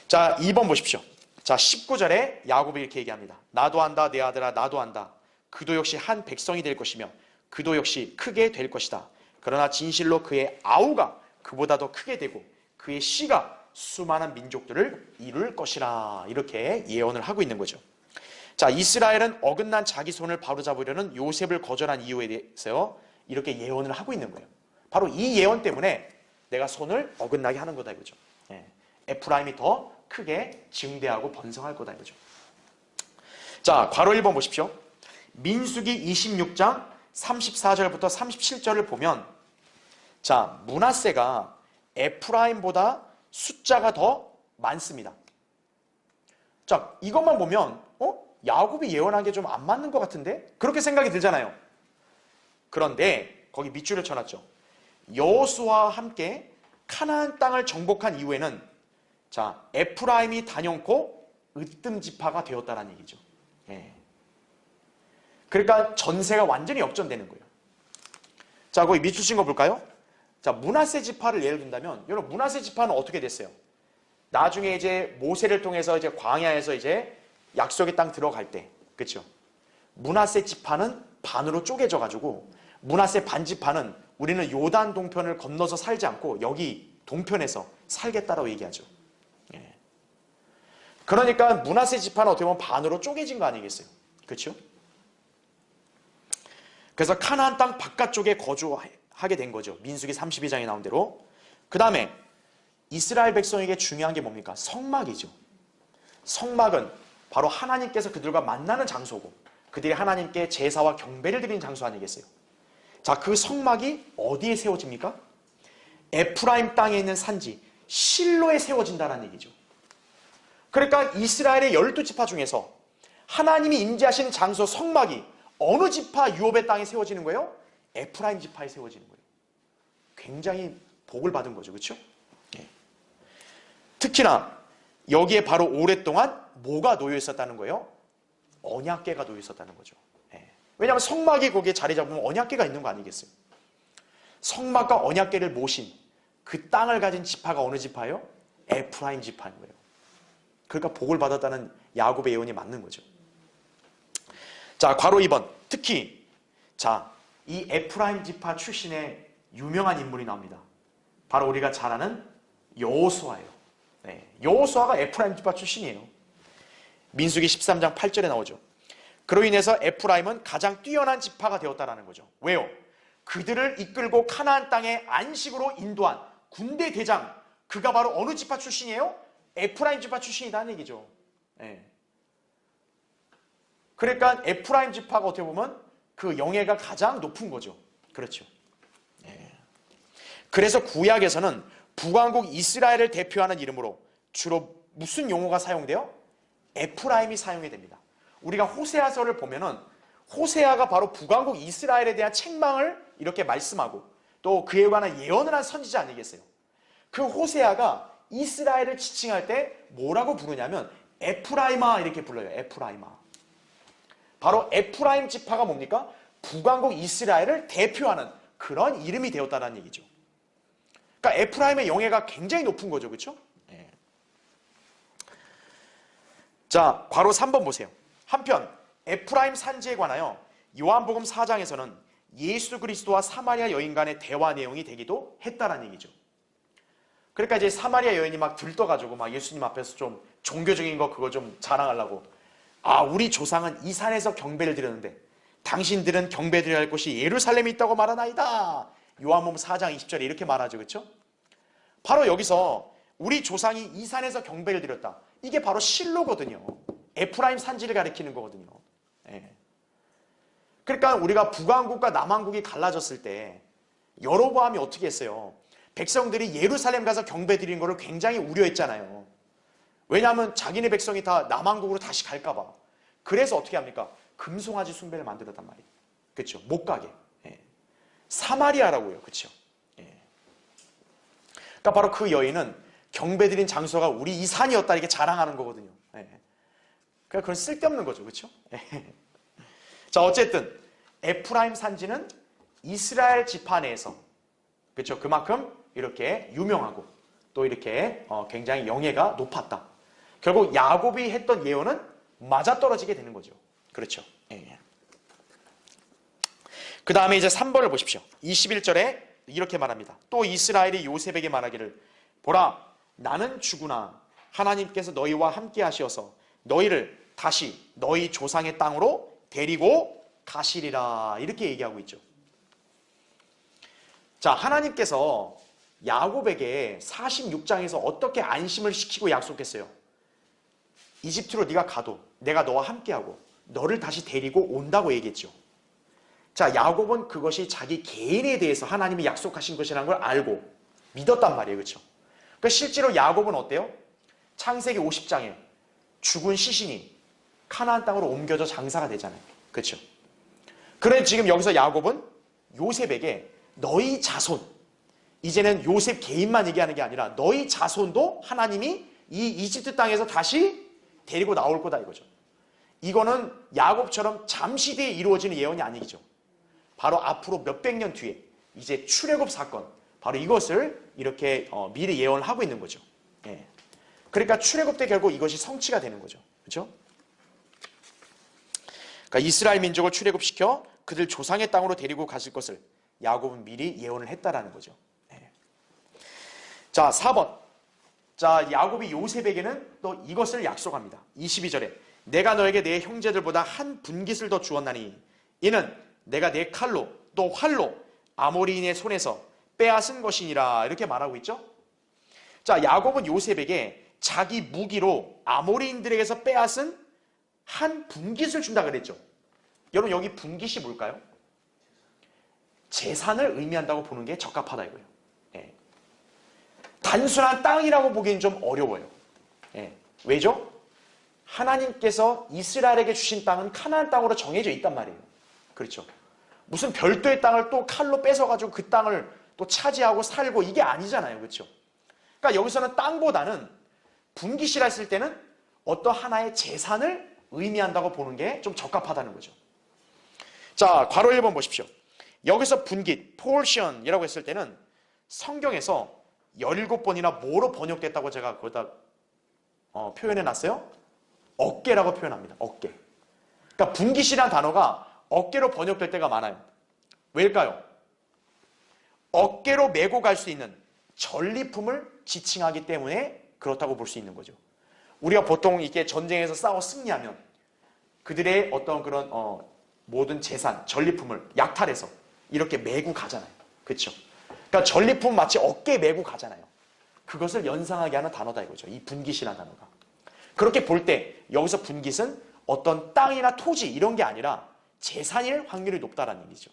자, 2번 보십시오. 자, 19절에 야곱이 이렇게 얘기합니다. 나도 안다 내 아들아 나도 안다. 그도 역시 한 백성이 될 것이며 그도 역시 크게 될 것이다. 그러나 진실로 그의 아우가 그보다 더 크게 되고 그의 씨가 수많은 민족들을 이룰 것이라. 이렇게 예언을 하고 있는 거죠. 자, 이스라엘은 어긋난 자기 손을 바로잡으려는 요셉을 거절한 이유에 대해서 이렇게 예언을 하고 있는 거예요. 바로 이 예언 때문에 내가 손을 어긋나게 하는 거다 이거죠. 예. 에프라임이 더 크게 증대하고 번성할 거다 이거죠. 자, 괄호 1번 보십시오. 민수기 26장 34절부터 37절을 보면 자, 므낫세가 에프라임보다 숫자가 더 많습니다. 자, 이것만 보면 야곱이 예언한 게 좀 안 맞는 것 같은데? 그렇게 생각이 들잖아요. 그런데 거기 밑줄을 쳐놨죠. 여호수아와 함께 가나안 땅을 정복한 이후에는 자, 에프라임이 단연코 으뜸 지파가 되었다는 얘기죠. 예. 그러니까 전세가 완전히 역전되는 거예요. 자, 거기 밑줄 친 거 볼까요? 자, 므낫세 지파를 예를 든다면 여러분 므낫세 지파는 어떻게 됐어요? 나중에 이제 모세를 통해서 이제 광야에서 이제 약속의 땅 들어갈 때, 그렇죠? 므낫세 지파는 반으로 쪼개져 가지고 므낫세 반 지파는 우리는 요단 동편을 건너서 살지 않고 여기 동편에서 살겠다라고 얘기하죠. 예. 그러니까 므낫세 지파는 어떻게 보면 반으로 쪼개진 거 아니겠어요? 그렇죠? 그래서 가나안 땅 바깥쪽에 거주하게 된 거죠. 민수기 32장에 나온 대로. 그 다음에 이스라엘 백성에게 중요한 게 뭡니까? 성막이죠. 성막은 바로 하나님께서 그들과 만나는 장소고 그들이 하나님께 제사와 경배를 드리는 장소 아니겠어요? 자, 그 성막이 어디에 세워집니까? 에프라임 땅에 있는 산지 실로에 세워진다는 얘기죠. 그러니까 이스라엘의 12지파 중에서 하나님이 임재하시는 장소 성막이 어느 지파 유업의 땅에 세워지는 거예요? 에프라임 지파에 세워지는 거예요. 굉장히 복을 받은 거죠. 그렇죠? 예. 특히나 여기에 바로 오랫동안 뭐가 놓여 있었다는 거예요? 언약궤가 놓여 있었다는 거죠. 예. 왜냐하면 성막이 거기에 자리 잡으면 언약궤가 있는 거 아니겠어요? 성막과 언약궤를 모신 그 땅을 가진 지파가 어느 지파예요? 에프라임 지파인 거예요. 그러니까 복을 받았다는 야곱의 예언이 맞는 거죠. 자, 괄호 2번. 특히 자, 이 에프라임 지파 출신의 유명한 인물이 나옵니다. 바로 우리가 잘 아는 여호수아예요. 네, 여호수아가 에프라임 지파 출신이에요. 민수기 13장 8절에 나오죠. 그로 인해서 에프라임은 가장 뛰어난 지파가 되었다는 거죠. 왜요? 그들을 이끌고 가나안 땅에 안식으로 인도한 군대 대장, 그가 바로 어느 지파 출신이에요? 에프라임 지파 출신이라는 얘기죠. 네. 그러니까 에프라임 지파가 어떻게 보면 그 영예가 가장 높은 거죠. 그렇죠. 예. 그래서 구약에서는 북왕국 이스라엘을 대표하는 이름으로 주로 무슨 용어가 사용돼요? 에프라임이 사용이 됩니다. 우리가 호세아서를 보면은 호세아가 바로 북왕국 이스라엘에 대한 책망을 이렇게 말씀하고 또 그에 관한 예언을 한 선지자 아니겠어요? 그 호세아가 이스라엘을 지칭할 때 뭐라고 부르냐면 에프라임아 이렇게 불러요. 에프라임아. 바로 에프라임 지파가 뭡니까? 북왕국 이스라엘을 대표하는 그런 이름이 되었다는 얘기죠. 그러니까 에프라임의 영예가 굉장히 높은 거죠. 그렇죠? 네. 자, 괄호 3번 보세요. 한편 에프라임 산지에 관하여 요한복음 4장에서는 예수 그리스도와 사마리아 여인 간의 대화 내용이 되기도 했다는 얘기죠. 그러니까 이제 사마리아 여인이 막 들떠가지고 막 예수님 앞에서 좀 종교적인 거 그거 좀 자랑하려고, 아, 우리 조상은 이 산에서 경배를 드렸는데 당신들은 경배 드려야 할 곳이 예루살렘에 있다고 말하나이다. 요한복음 4장 20절에 이렇게 말하죠. 그렇죠? 바로 여기서 우리 조상이 이 산에서 경배를 드렸다. 이게 바로 실로거든요. 에프라임 산지를 가리키는 거거든요. 예. 그러니까 우리가 북왕국과 남왕국이 갈라졌을 때 여로보암이 어떻게 했어요? 백성들이 예루살렘 가서 경배 드리는 거를 굉장히 우려했잖아요. 왜냐하면 자기네 백성이 다 남왕국으로 다시 갈까 봐. 그래서 어떻게 합니까? 금송아지 숭배를 만들었단 말이에요. 그렇죠? 못 가게. 예. 사마리아라고요. 그렇죠? 예. 그러니까 바로 그 여인은 경배 드린 장소가 우리 이 산이었다 이렇게 자랑하는 거거든요. 예. 그러니까 그건 쓸데없는 거죠. 그렇죠? 예. 자, 어쨌든 에프라임 산지는 이스라엘 지파 내에서, 그렇죠? 그만큼 이렇게 유명하고 또 이렇게 굉장히 영예가 높았다. 결국 야곱이 했던 예언은 맞아떨어지게 되는 거죠. 그렇죠? 예. 그 다음에 이제 3번을 보십시오. 21절에 이렇게 말합니다. 또 이스라엘이 요셉에게 말하기를, 보라, 나는 주구나. 하나님께서 너희와 함께 하시어서 너희를 다시 너희 조상의 땅으로 데리고 가시리라. 이렇게 얘기하고 있죠. 자, 하나님께서 야곱에게 46장에서 어떻게 안심을 시키고 약속했어요? 이집트로 네가 가도 내가 너와 함께하고 너를 다시 데리고 온다고 얘기했죠. 자, 야곱은 그것이 자기 개인에 대해서 하나님이 약속하신 것이라는 걸 알고 믿었단 말이에요. 그렇죠? 그러니까 실제로 야곱은 어때요? 창세기 50장에 죽은 시신이 가나안 땅으로 옮겨져 장사가 되잖아요. 그렇죠? 그래 지금 여기서 야곱은 요셉에게 너희 자손, 이제는 요셉 개인만 얘기하는 게 아니라 너희 자손도 하나님이 이 이집트 땅에서 다시 데리고 나올 거다 이거죠. 이거는 야곱처럼 잠시 뒤에 이루어지는 예언이 아니죠. 바로 앞으로 몇백 년 뒤에 이제 출애굽 사건, 바로 이것을 이렇게 미리 예언을 하고 있는 거죠. 예. 그러니까 출애굽 때 결국 이것이 성취가 되는 거죠. 그렇죠? 그러니까 이스라엘 민족을 출애굽시켜 그들 조상의 땅으로 데리고 가실 것을 야곱은 미리 예언을 했다라는 거죠. 예. 자, 4번. 자, 야곱이 요셉에게는 또 이것을 약속합니다. 22절에 내가 너에게 내 형제들보다 한 분깃을 더 주었나니 이는 내가 내 칼로 또 활로 아모리인의 손에서 빼앗은 것이니라 이렇게 말하고 있죠. 자, 야곱은 요셉에게 자기 무기로 아모리인들에게서 빼앗은 한 분깃을 준다 그랬죠. 여러분 여기 분깃이 뭘까요? 재산을 의미한다고 보는 게 적합하다 이거예요. 예. 단순한 땅이라고 보기엔 좀 어려워요. 예. 왜죠? 하나님께서 이스라엘에게 주신 땅은 가나안 땅으로 정해져 있단 말이에요. 그렇죠? 무슨 별도의 땅을 또 칼로 뺏어가지고 그 땅을 또 차지하고 살고 이게 아니잖아요. 그렇죠? 그러니까 여기서는 땅보다는 분깃이라 했을 때는 어떤 하나의 재산을 의미한다고 보는 게 좀 적합하다는 거죠. 자, 괄호 1번 보십시오. 여기서 분깃, portion이라고 했을 때는 성경에서 17번이나 뭐로 번역됐다고 제가 거기다 표현해 놨어요? 어깨라고 표현합니다. 어깨. 그러니까 분깃이라는 단어가 어깨로 번역될 때가 많아요. 왜일까요? 어깨로 메고 갈 수 있는 전리품을 지칭하기 때문에 그렇다고 볼 수 있는 거죠. 우리가 보통 이렇게 전쟁에서 싸워 승리하면 그들의 어떤 그런 모든 재산, 전리품을 약탈해서 이렇게 메고 가잖아요. 그렇죠? 그러니까 전리품 마치 어깨에 메고 가잖아요. 그것을 연상하게 하는 단어다 이거죠. 이 분깃이라는 단어가. 그렇게 볼 때 여기서 분깃은 어떤 땅이나 토지 이런 게 아니라 재산일 확률이 높다는 얘기죠.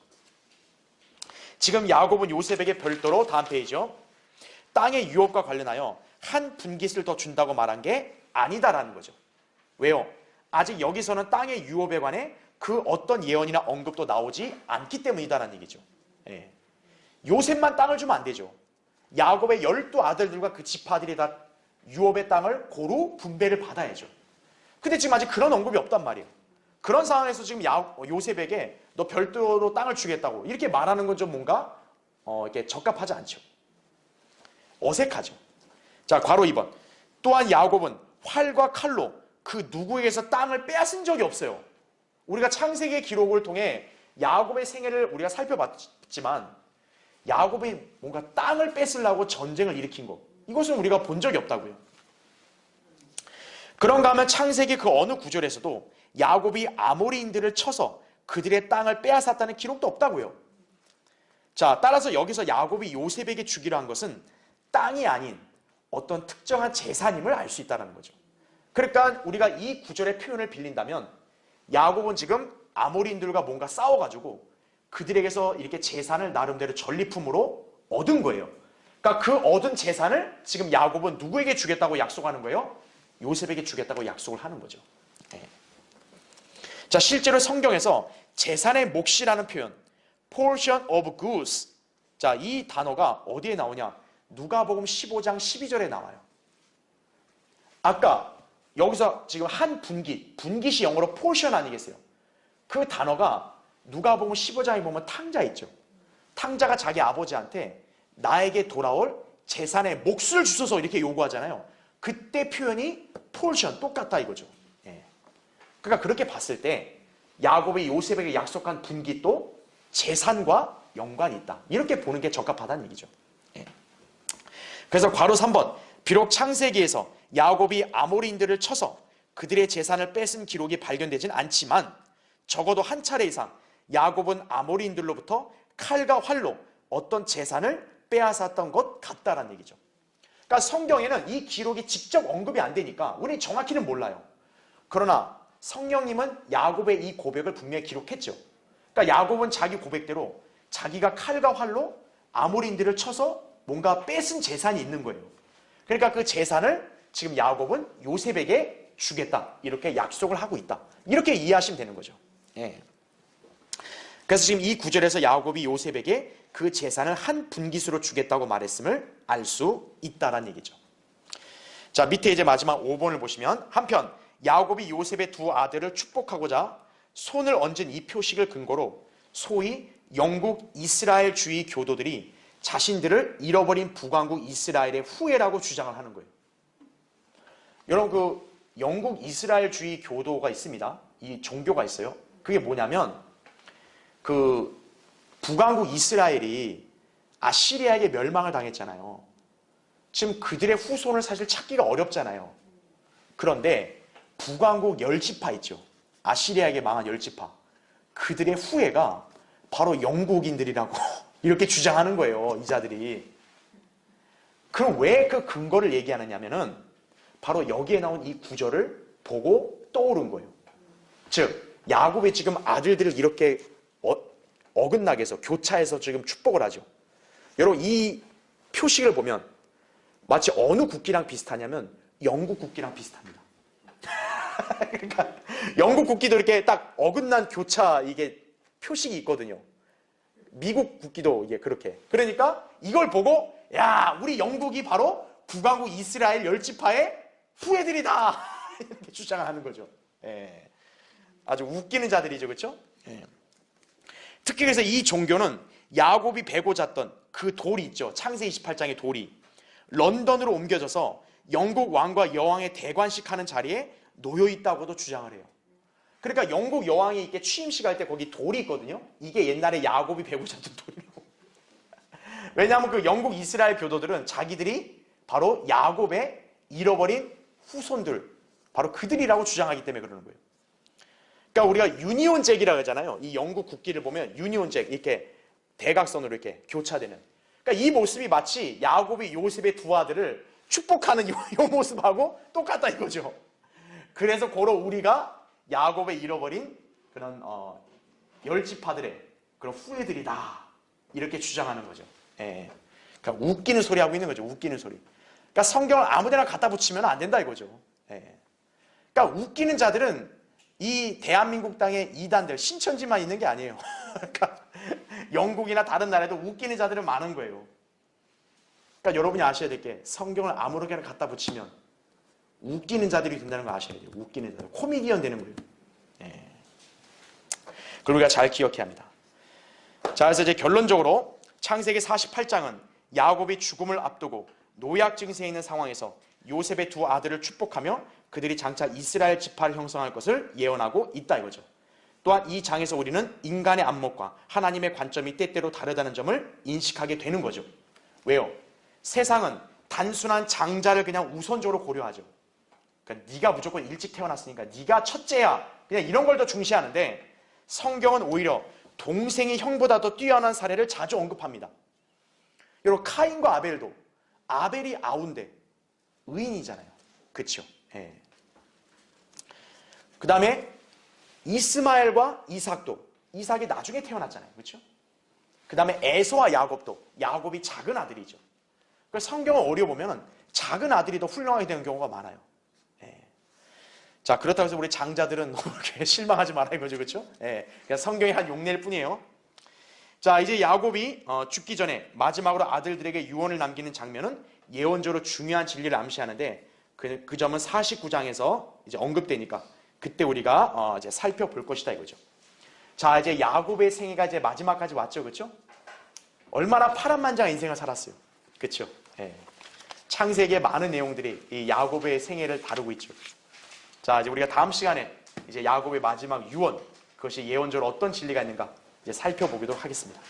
지금 야곱은 요셉에게 별도로 다음 페이지요. 땅의 유업과 관련하여 한 분깃을 더 준다고 말한 게 아니다라는 거죠. 왜요? 아직 여기서는 땅의 유업에 관해 그 어떤 예언이나 언급도 나오지 않기 때문이다라는 얘기죠. 예. 요셉만 땅을 주면 안 되죠. 야곱의 12아들들과 그 지파들이 다 유업의 땅을 고루 분배를 받아야죠. 근데 지금 아직 그런 언급이 없단 말이에요. 그런 상황에서 지금 요셉에게 너 별도로 땅을 주겠다고 이렇게 말하는 건 좀 뭔가 이렇게 적합하지 않죠. 어색하죠. 자, 괄호 2번. 또한 야곱은 활과 칼로 그 누구에게서 땅을 빼앗은 적이 없어요. 우리가 창세기의 기록을 통해 야곱의 생애를 우리가 살펴봤지만 야곱이 뭔가 땅을 뺏으려고 전쟁을 일으킨 것, 이것은 우리가 본 적이 없다고요. 그런가 하면 창세기 그 어느 구절에서도 야곱이 아모리인들을 쳐서 그들의 땅을 빼앗았다는 기록도 없다고요. 자, 따라서 여기서 야곱이 요셉에게 주기로 한 것은 땅이 아닌 어떤 특정한 재산임을 알 수 있다는 거죠. 그러니까 우리가 이 구절의 표현을 빌린다면 야곱은 지금 아모리인들과 뭔가 싸워가지고 그들에게서 이렇게 재산을 나름대로 전리품으로 얻은 거예요. 그러니까 그 얻은 재산을 지금 야곱은 누구에게 주겠다고 약속하는 거예요? 요셉에게 주겠다고 약속을 하는 거죠. 네. 자, 실제로 성경에서 재산의 몫이라는 표현, portion of goods. 자, 이 단어가 어디에 나오냐? 누가복음 15장 12절에 나와요. 아까 여기서 지금 한 분깃이 영어로 portion 아니겠어요? 그 단어가 누가복음 15장에 보면 탕자 있죠. 탕자가 자기 아버지한테 나에게 돌아올 재산의 몫을 주소서 이렇게 요구하잖아요. 그때 표현이 portion 똑같다 이거죠. 예. 그러니까 그렇게 봤을 때 야곱이 요셉에게 약속한 분깃도 재산과 연관이 있다. 이렇게 보는 게 적합하다는 얘기죠. 예. 그래서 괄호 3번. 비록 창세기에서 야곱이 아모리인들을 쳐서 그들의 재산을 뺏은 기록이 발견되진 않지만 적어도 한 차례 이상 야곱은 아모리인들로부터 칼과 활로 어떤 재산을 빼앗았던 것 같다라는 얘기죠. 그러니까 성경에는 이 기록이 직접 언급이 안 되니까 우리 정확히는 몰라요. 그러나 성령님은 야곱의 이 고백을 분명히 기록했죠. 그러니까 야곱은 자기 고백대로 자기가 칼과 활로 아모리인들을 쳐서 뭔가 뺏은 재산이 있는 거예요. 그러니까 그 재산을 지금 야곱은 요셉에게 주겠다. 이렇게 약속을 하고 있다. 이렇게 이해하시면 되는 거죠. 예. 그래서 지금 이 구절에서 야곱이 요셉에게 그 재산을 한 분깃으로 주겠다고 말했음을 알 수 있다라는 얘기죠. 자, 밑에 이제 마지막 5번을 보시면 한편 야곱이 요셉의 두 아들을 축복하고자 손을 얹은 이 표식을 근거로 소위 영국 이스라엘주의 교도들이 자신들을 잃어버린 북왕국 이스라엘의 후예라고 주장을 하는 거예요. 여러분, 그 영국 이스라엘주의 교도가 있습니다. 이 종교가 있어요. 그게 뭐냐면 그 북왕국 이스라엘이 아시리아에게 멸망을 당했잖아요. 지금 그들의 후손을 사실 찾기가 어렵잖아요. 그런데 북왕국 10지파 있죠. 아시리아에게 망한 10지파. 그들의 후예가 바로 영국인들이라고 이렇게 주장하는 거예요. 이자들이. 그럼 왜 그 근거를 얘기하느냐면은 바로 여기에 나온 이 구절을 보고 떠오른 거예요. 즉 야곱이 지금 아들들을 이렇게 어긋나게 해서 교차해서 지금 축복을 하죠. 여러분, 이 표식을 보면 마치 어느 국기랑 비슷하냐면 영국 국기랑 비슷합니다. 그러니까 영국 국기도 이렇게 딱 어긋난 교차 이게 표식이 있거든요. 미국 국기도 이게 그렇게. 그러니까 이걸 보고 야, 우리 영국이 바로 북왕국 이스라엘 10지파의 후예들이다. 이렇게 주장을 하는 거죠. 예. 아주 웃기는 자들이죠. 그렇죠? 예. 특히 그래서 이 종교는 야곱이 베고 잤던 그 돌이 있죠. 창세기 28장의 돌이 런던으로 옮겨져서 영국 왕과 여왕의 대관식 하는 자리에 놓여 있다고도 주장을 해요. 그러니까 영국 여왕이 이렇게 취임식 할 때 거기 돌이 있거든요. 이게 옛날에 야곱이 베고 잤던 돌이라고. 왜냐하면 그 영국 이스라엘 교도들은 자기들이 바로 야곱의 잃어버린 후손들, 바로 그들이라고 주장하기 때문에 그러는 거예요. 그러니까 우리가 유니온 잭이라고 하잖아요. 이 영국 국기를 보면 유니온 잭 이렇게 대각선으로 이렇게 교차되는. 그러니까 이 모습이 마치 야곱이 요셉의 두 아들을 축복하는 이 모습하고 똑같다 이거죠. 그래서 고로 우리가 야곱의 잃어버린 그런 10지파들의 그런 후예들이다 이렇게 주장하는 거죠. 예. 그러니까 웃기는 소리 하고 있는 거죠. 웃기는 소리. 그러니까 성경을 아무데나 갖다 붙이면 안 된다 이거죠. 예. 그러니까 웃기는 자들은 이 대한민국 땅의 이단들, 신천지만 있는 게 아니에요. 그러니까 영국이나 다른 나라에도 웃기는 자들은 많은 거예요. 그러니까 여러분이 아셔야 될 게 성경을 아무렇게나 갖다 붙이면 웃기는 자들이 된다는 거 아셔야 돼요. 웃기는 자들. 코미디언 되는 거예요. 예. 그걸 우리가 잘 기억해야 합니다. 자, 그래서 이제 결론적으로 창세기 48장은 야곱이 죽음을 앞두고 노약 증세에 있는 상황에서 요셉의 두 아들을 축복하며 그들이 장차 이스라엘 지파를 형성할 것을 예언하고 있다 이거죠. 또한 이 장에서 우리는 인간의 안목과 하나님의 관점이 때때로 다르다는 점을 인식하게 되는 거죠. 왜요? 세상은 단순한 장자를 그냥 우선적으로 고려하죠. 그러니까 네가 무조건 일찍 태어났으니까 네가 첫째야. 그냥 이런 걸 더 중시하는데 성경은 오히려 동생이 형보다 더 뛰어난 사례를 자주 언급합니다. 여러분, 카인과 아벨도 아벨이 아우인데 의인이잖아요. 그렇죠? 예. 그 다음에 이스마엘과 이삭도 이삭이 나중에 태어났잖아요. 그렇죠? 그 다음에 에서와 야곱도 야곱이 작은 아들이죠. 그래서 성경을 어려보면 작은 아들이 더 훌륭하게 되는 경우가 많아요. 예. 자, 그렇다고 해서 우리 장자들은 너무 이렇게 실망하지 말아요. 이거죠. 그렇죠? 예. 그냥 성경이 한 용례일 뿐이에요. 자, 이제 야곱이 죽기 전에 마지막으로 아들들에게 유언을 남기는 장면은 예언적으로 중요한 진리를 암시하는데 그 점은 49장에서 이제 언급되니까 그때 우리가 이제 살펴볼 것이다 이거죠. 자, 이제 야곱의 생애가 이제 마지막까지 왔죠. 그렇죠? 얼마나 파란만장한 인생을 살았어요. 그렇죠? 예. 창세기의 많은 내용들이 이 야곱의 생애를 다루고 있죠. 자, 이제 우리가 다음 시간에 이제 야곱의 마지막 유언, 그것이 예언적으로 어떤 진리가 있는가 이제 살펴보기도 하겠습니다.